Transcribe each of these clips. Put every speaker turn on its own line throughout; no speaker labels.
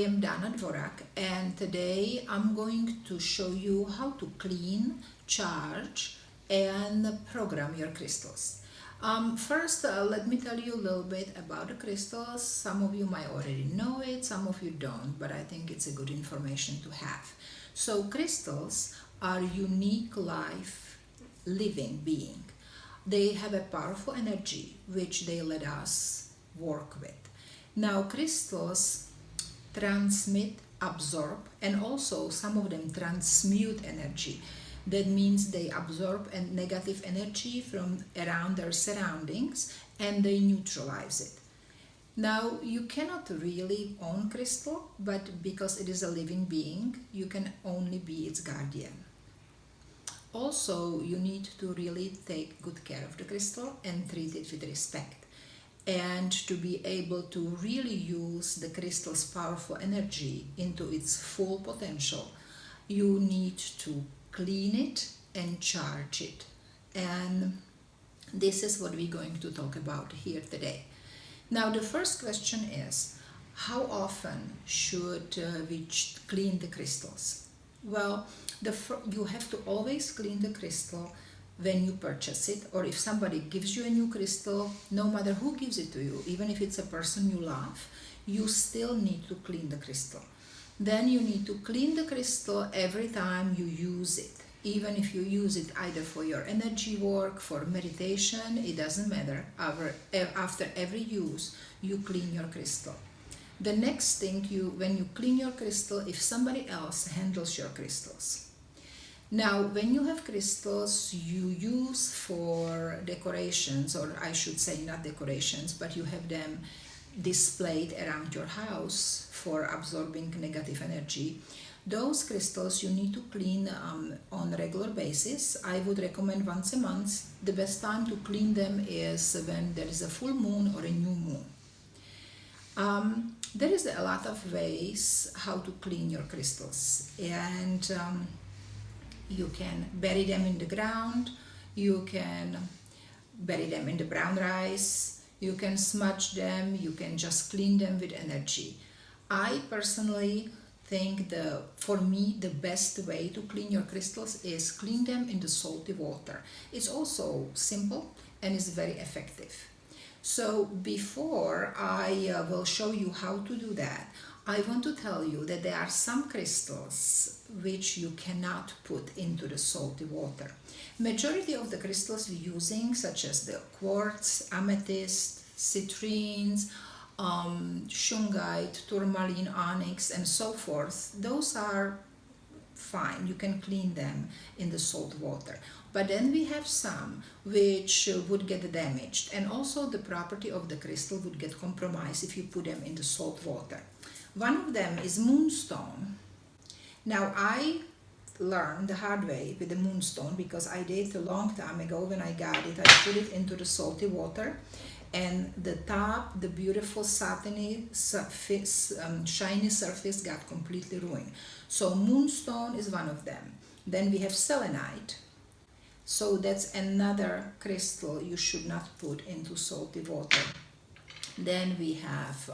am Dana Dvorak, and today I'm going to show you how to clean, charge, and program your crystals. First, let me tell you a little bit about the crystals. Some of you might already know it, some of you don't, but I think it's a good information to have. So crystals are unique life living being. They have a powerful energy which they let us work with. Now crystals transmit, absorb, and also some of them transmute energy. That means they absorb a negative energy from around their surroundings and they neutralize it. Now you cannot really own crystal, but because it is a living being, you can only be its guardian. Also, you need to really take good care of the crystal and treat it with respect. And to be able to really use the crystal's powerful energy into its full potential, you need to clean it and charge it. And this is what we're going to talk about here today. Now the first question is, how often should we clean the crystals? Well, you have to always clean the crystal when you purchase it, or if somebody gives you a new crystal, no matter who gives it to you, even if it's a person you love, you still need to clean the crystal. Then you need to clean the crystal every time you use it. Even if you use it either for your energy work, for meditation, it doesn't matter. After every use, you clean your crystal. The next thing, when you clean your crystal, if somebody else handles your crystals. Now, when you have crystals you use for decorations, or I should say not decorations, but you have them displayed around your house for absorbing negative energy, those crystals you need to clean on a regular basis. I would recommend once a month. The best time to clean them is when there is a full moon or a new moon. There is a lot of ways how to clean your crystals, and you can bury them in the ground, you can bury them in the brown rice, you can smudge them, you can just clean them with energy. I personally think for me the best way to clean your crystals is clean them in the salty water. It's also simple and is very effective. So before I will show you how to do that, I want to tell you that there are some crystals which you cannot put into the salty water. Majority of the crystals we're using, such as the quartz, amethyst, citrines, shungite, tourmaline, onyx, and so forth, those are fine. You can clean them in the salt water. But then we have some which would get damaged, and also the property of the crystal would get compromised if you put them in the salt water. One of them is moonstone. Now I learned the hard way with the moonstone, because I did a long time ago. When I got it, I put it into the salty water, and the top, the beautiful satiny surface, shiny surface got completely ruined. So moonstone is one of them. Then we have selenite. So that's another crystal you should not put into salty water. Then we have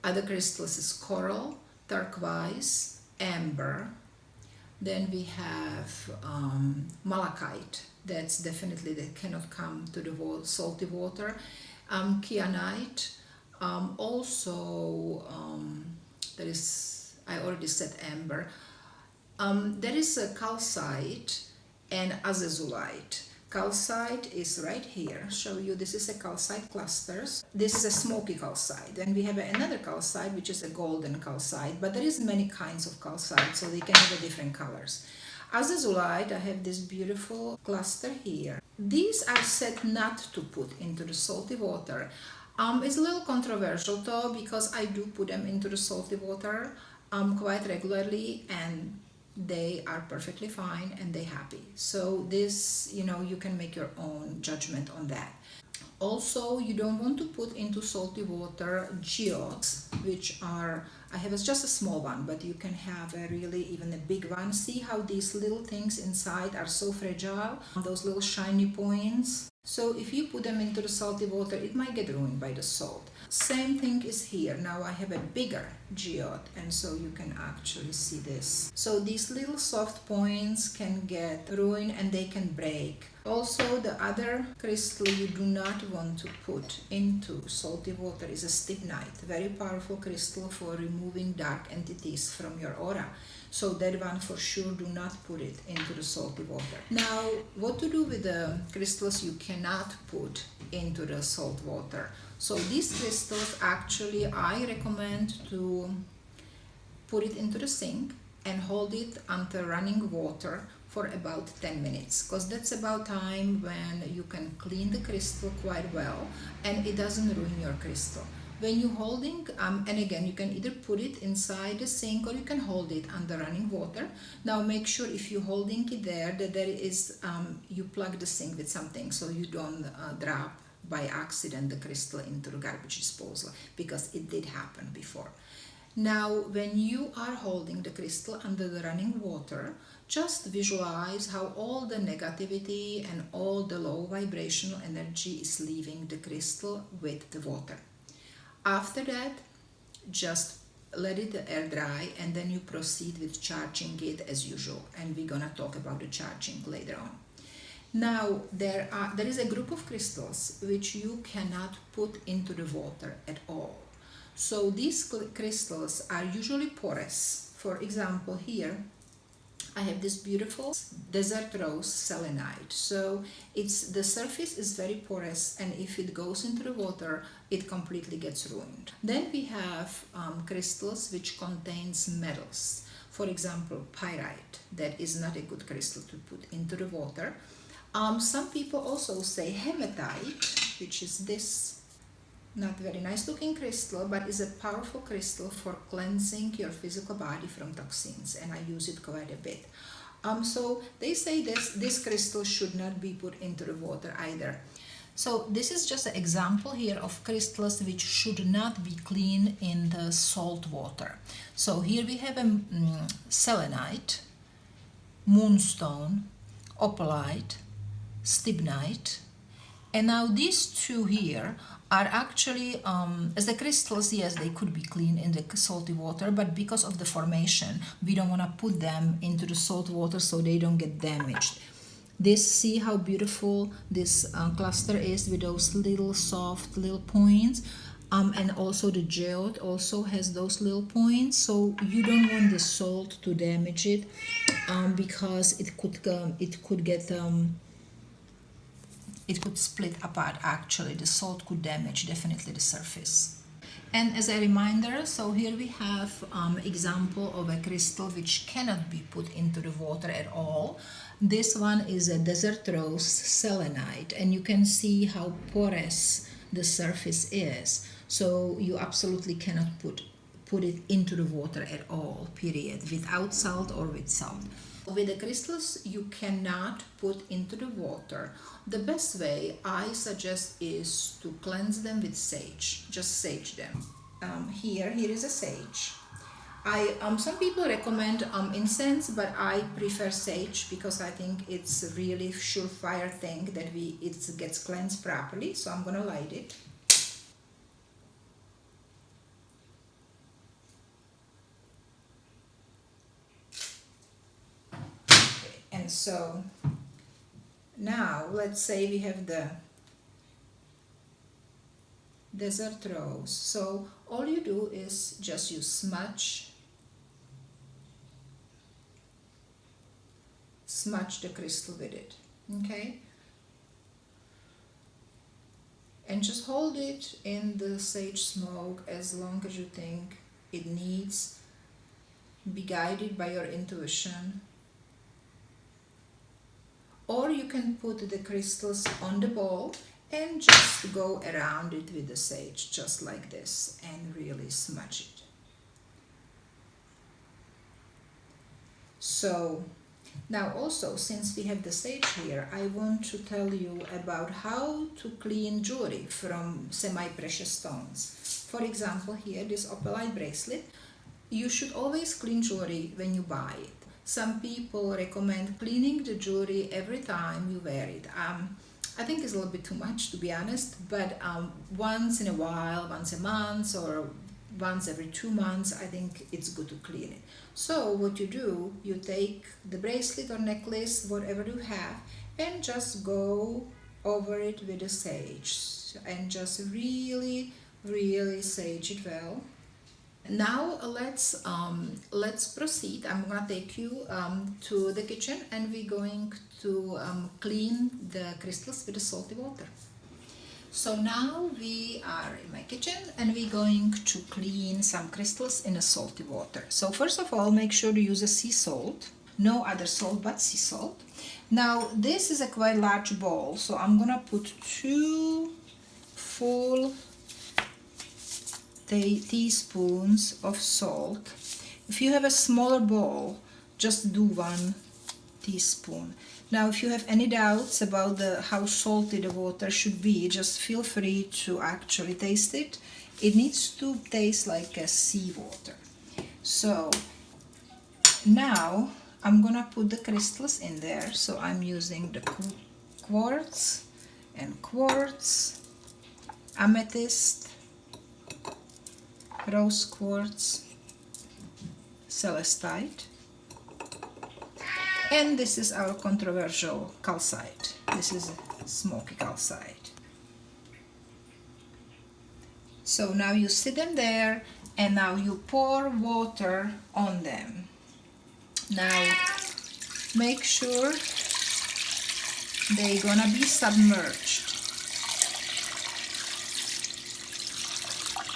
other crystals is coral, turquoise, amber. Then we have malachite. That's definitely, that cannot come to the salty water. Kyanite. Also, there is, I already said amber. There is a calcite and azazulite. Calcite is right here. Show you, this is a calcite clusters. This is a smoky calcite. Then we have another calcite which is a golden calcite, but there is many kinds of calcite, so they can have different colors. Azazulite, I have this beautiful cluster here. These are said not to put into the salty water. It's a little controversial though, because I do put them into the salty water quite regularly, and they are perfectly fine and they're happy. So this, you can make your own judgment on that. Also, you don't want to put into salty water geodes, which are, I have just a small one, but you can have even a big one. See how these little things inside are so fragile? Those little shiny points. So if you put them into the salty water, it might get ruined by the salt. Same thing is here. Now I have a bigger geode, and so you can actually see this. So these little soft points can get ruined and they can break. Also, the other crystal you do not want to put into salty water is a stibnite, very powerful crystal for removing dark entities from your aura. So that one for sure, do not put it into the salty water. Now, what to do with the crystals you cannot put into the salt water? So these crystals, actually, I recommend to put it into the sink and hold it under running water for about 10 minutes, because that's about time when you can clean the crystal quite well and it doesn't ruin your crystal. When you're holding, and again, you can either put it inside the sink or you can hold it under running water. Now make sure if you're holding it there that there is, you plug the sink with something so you don't drop by accident the crystal into the garbage disposal, because it did happen before. Now when you are holding the crystal under the running water, just visualize how all the negativity and all the low vibrational energy is leaving the crystal with the water. After that, just let it air dry and then you proceed with charging it as usual, and we're gonna talk about the charging later on. Now there is a group of crystals which you cannot put into the water at all. So these crystals are usually porous. For example, here I have this beautiful desert rose selenite. So the surface is very porous, and if it goes into the water, it completely gets ruined. Then we have crystals which contains metals. For example, pyrite. That is not a good crystal to put into the water. Some people also say hematite, which is this not very nice looking crystal, but is a powerful crystal for cleansing your physical body from toxins, and I use it quite a bit. So they say this crystal should not be put into the water either. So this is just an example here of crystals which should not be cleaned in the salt water. So here we have a selenite, moonstone, opalite, stibnite, and now these two here are actually, as the crystals, yes, they could be cleaned in the salty water, but because of the formation, we don't want to put them into the salt water so they don't get damaged. See how beautiful this cluster is with those little soft little points, and also the geode also has those little points, so you don't want the salt to damage it, because it could split apart. Actually, the salt could damage definitely the surface. And as a reminder, so here we have example of a crystal which cannot be put into the water at all. This one is a desert rose selenite, and you can see how porous the surface is. So you absolutely cannot put it into the water at all, period, without salt or with salt. With the crystals you cannot put into the water, the best way I suggest is to cleanse them with sage. Just sage them. Here is a sage. Some people recommend incense, but I prefer sage because I think it's a really surefire thing that it gets cleansed properly. So I'm gonna light it. And so now let's say we have the desert rose. So all you do is just you smudge the crystal with it, okay? And just hold it in the sage smoke as long as you think it needs. Be guided by your intuition. Or you can put the crystals on the bowl and just go around it with the sage, just like this, and really smudge it. So now also, since we have the sage here, I want to tell you about how to clean jewelry from semi-precious stones. For example, here, this opalite bracelet, you should always clean jewelry when you buy it. Some people recommend cleaning the jewelry every time you wear it. I think it's a little bit too much, to be honest, but once in a while, once a month or once every 2 months, I think it's good to clean it. So what you do, you take the bracelet or necklace, whatever you have, and just go over it with the sage and just really, really sage it well. Now let's proceed. I'm gonna take you to the kitchen, and we're going to clean the crystals with the salty water. So now we are in my kitchen, and we're going to clean some crystals in a salty water. So first of all, make sure to use a sea salt, no other salt but sea salt. Now this is a quite large bowl, so I'm gonna put 2 full teaspoons of salt. If you have a smaller bowl, just do 1 teaspoon. Now if you have any doubts about how salty the water should be, just feel free to actually taste it. It needs to taste like a seawater. So now I'm gonna put the crystals in there. So I'm using the quartz and quartz, amethyst, rose quartz, celestite, and this is our controversial calcite. This is smoky calcite. So now you sit them there, and now you pour water on them. Now make sure they're gonna be submerged,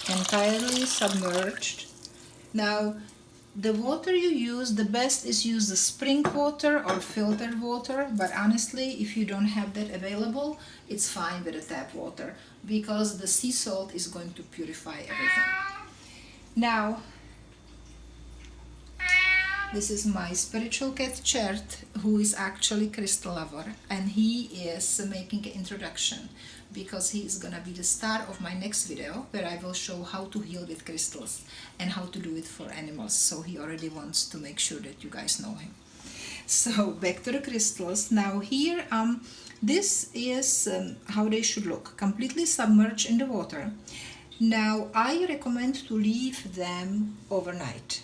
entirely submerged. Now the water you use, the best is use the spring water or filtered water, but honestly if you don't have that available, it's fine with the tap water, because the sea salt is going to purify everything. Now this is my spiritual cat Čert, who is actually crystal lover, and he is making an introduction, because he is gonna be the star of my next video, where I will show how to heal with crystals and how to do it for animals. So he already wants to make sure that you guys know him. So back to the crystals. Now here, this is how they should look, completely submerged in the water. Now I recommend to leave them overnight,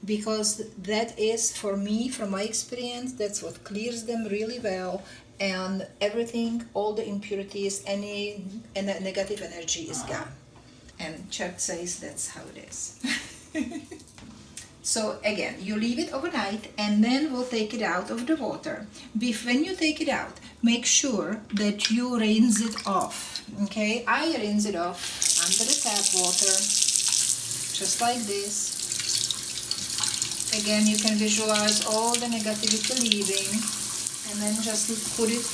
because that is, for me, from my experience, that's what clears them really well, and everything, all the impurities, any negative energy is gone. And Čert says that's how it is. So again, you leave it overnight, and then we'll take it out of the water. When you take it out, make sure that you rinse it off. Okay, I rinse it off under the tap water, just like this. Again, you can visualize all the negativity leaving, and then just put it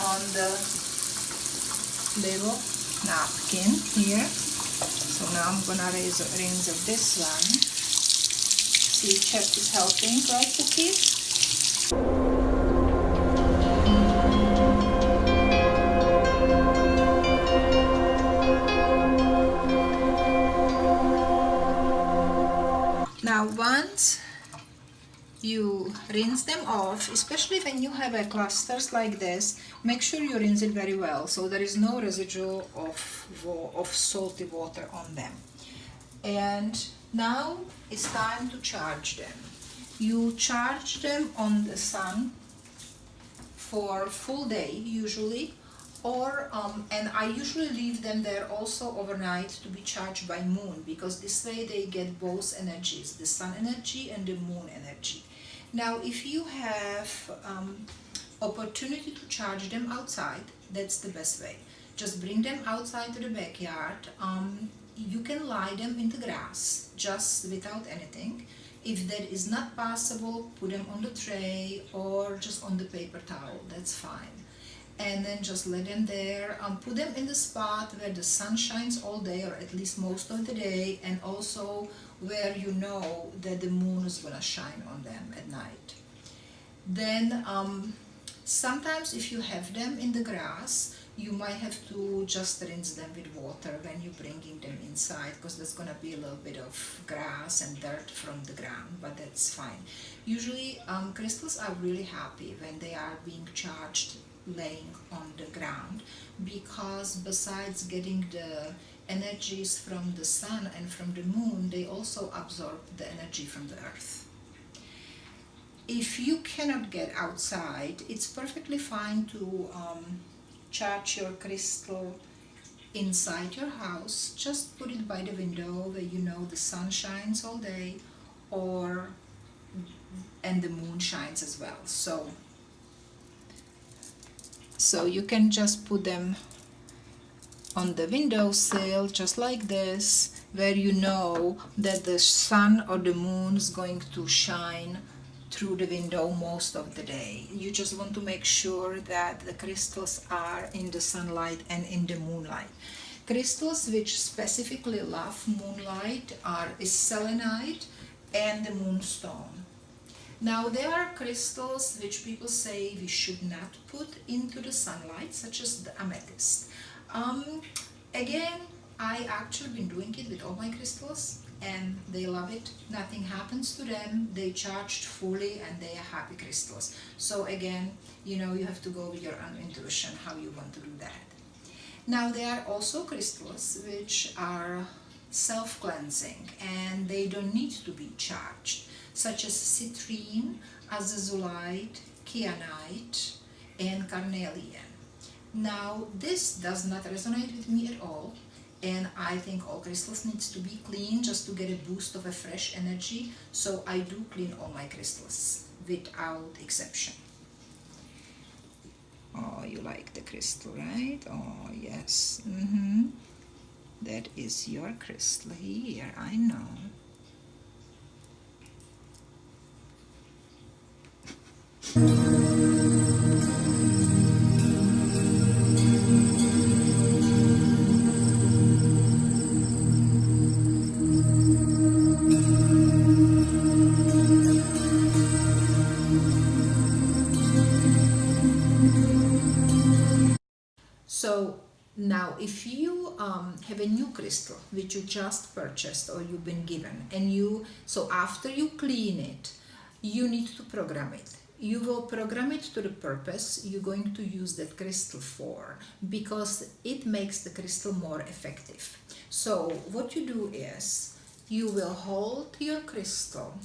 on the little napkin here. So now I'm gonna rinse of this one. See, Čert is helping, right, cookies? Now once you rinse them off, especially when you have clusters like this, make sure you rinse it very well, so there is no residue of salty water on them. And now it's time to charge them. You charge them on the sun for a full day usually, or and I usually leave them there also overnight to be charged by moon, because this way they get both energies, the sun energy and the moon energy. Now if you have opportunity to charge them outside, that's the best way. Just bring them outside to the backyard. You can lie them in the grass just without anything. If that is not possible, put them on the tray or just on the paper towel, that's fine. And then just let them there, put them in the spot where the sun shines all day, or at least most of the day, and also where you know that the moon is gonna shine on them at night. Then sometimes if you have them in the grass, you might have to just rinse them with water when you're bringing them inside, because there's gonna be a little bit of grass and dirt from the ground, but that's fine. Usually crystals are really happy when they are being charged laying on the ground, because besides getting the energies from the sun and from the moon, they also absorb the energy from the earth. If you cannot get outside, it's perfectly fine to charge your crystal inside your house. Just put it by the window where you know the sun shines all day, and the moon shines as well. So you can just put them on the windowsill just like this, where you know that the sun or the moon is going to shine through the window most of the day. You just want to make sure that the crystals are in the sunlight and in the moonlight. Crystals which specifically love moonlight is selenite and the moonstone. Now there are crystals which people say we should not put into the sunlight, such as the amethyst. Again, I actually been doing it with all my crystals, and they love it. Nothing happens to them. They charged fully and they are happy crystals. So again, you have to go with your own intuition how you want to do that. Now there are also crystals which are self-cleansing and they don't need to be charged, such as citrine, azazulite, kyanite, and carnelian. Now this does not resonate with me at all, and I think all crystals needs to be clean just to get a boost of a fresh energy, so I do clean all my crystals without exception. Oh, you like the crystal, right? Oh, yes. That is your crystal here, I know. So now if you have a new crystal which you just purchased or you've been given, and so after you clean it, you need to program it. You will program it to the purpose you're going to use that crystal for, because it makes the crystal more effective. So what you do is you will hold your crystal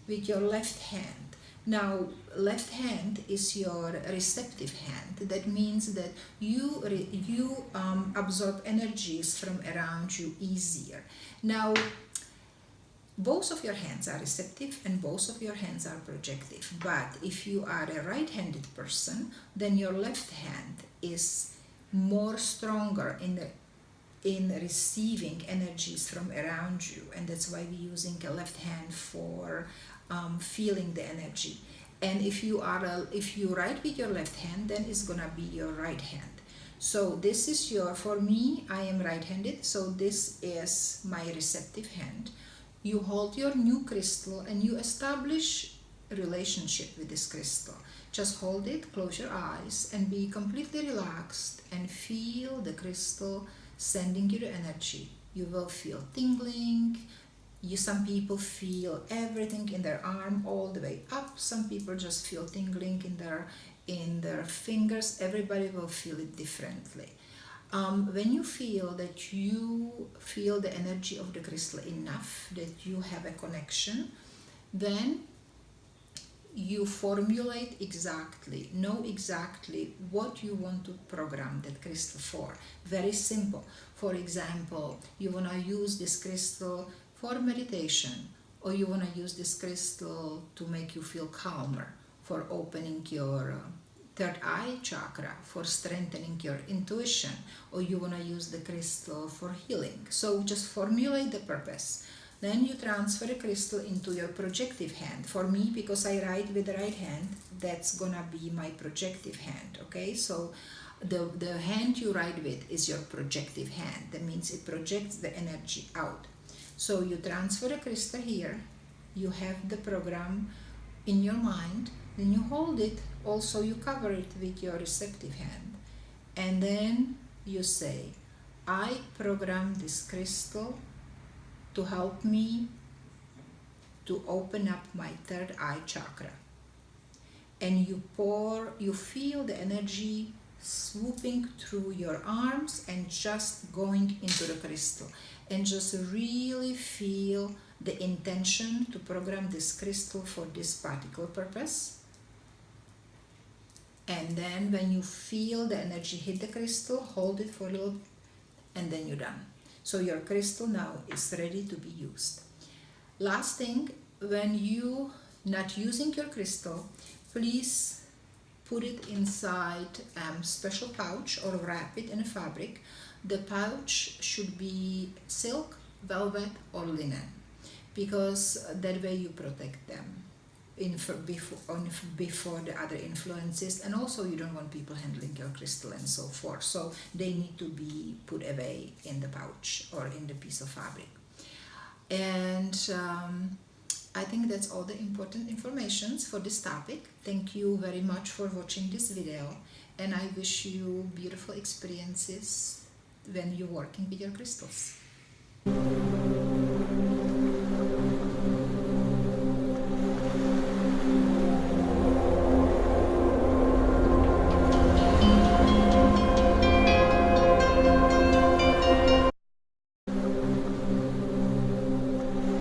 with your left hand. Now, left hand is your receptive hand. That means that you absorb energies from around you easier. Now, both of your hands are receptive and both of your hands are projective. But if you are a right-handed person, then your left hand is more stronger in receiving energies from around you, and that's why we're using a left hand for feeling the energy. And if you write with your left hand, then it's gonna be your right hand. So this is for me, I am right-handed, so this is my receptive hand. You hold your new crystal and you establish a relationship with this crystal. Just hold it, close your eyes, and be completely relaxed and feel the crystal sending you the energy. You will feel tingling. Some people feel everything in their arm all the way up. Some people just feel tingling in their fingers. Everybody will feel it differently. When you feel that you feel the energy of the crystal enough, that you have a connection, then you formulate know exactly what you want to program that crystal for. Very simple. For example, you want to use this crystal for meditation, or you want to use this crystal to make you feel calmer, for opening your third eye chakra, for strengthening your intuition, or you want to use the crystal for healing. So just formulate the purpose. Then you transfer the crystal into your projective hand. For me, because I write with the right hand, that's gonna be my projective hand, okay? So the hand you write with is your projective hand. That means it projects the energy out. So you transfer the crystal here, you have the program in your mind, then you hold it, also you cover it with your receptive hand, and then you say, I program this crystal to help me to open up my third eye chakra. and you feel the energy swooping through your arms and just going into the crystal, and just really feel the intention to program this crystal for this particular purpose. And then when you feel the energy hit the crystal, hold it for a little, and then you're done. So your crystal now is ready to be used. Last thing, when you not using your crystal, please put it inside a special pouch or wrap it in a fabric. The pouch should be silk, velvet, or linen, because that way you protect them before the other influences, and also you don't want people handling your crystal and so forth, so they need to be put away in the pouch or in the piece of fabric. And I think that's all the important information for this topic. Thank you very much for watching this video, and I wish you beautiful experiences when you're working with your crystals.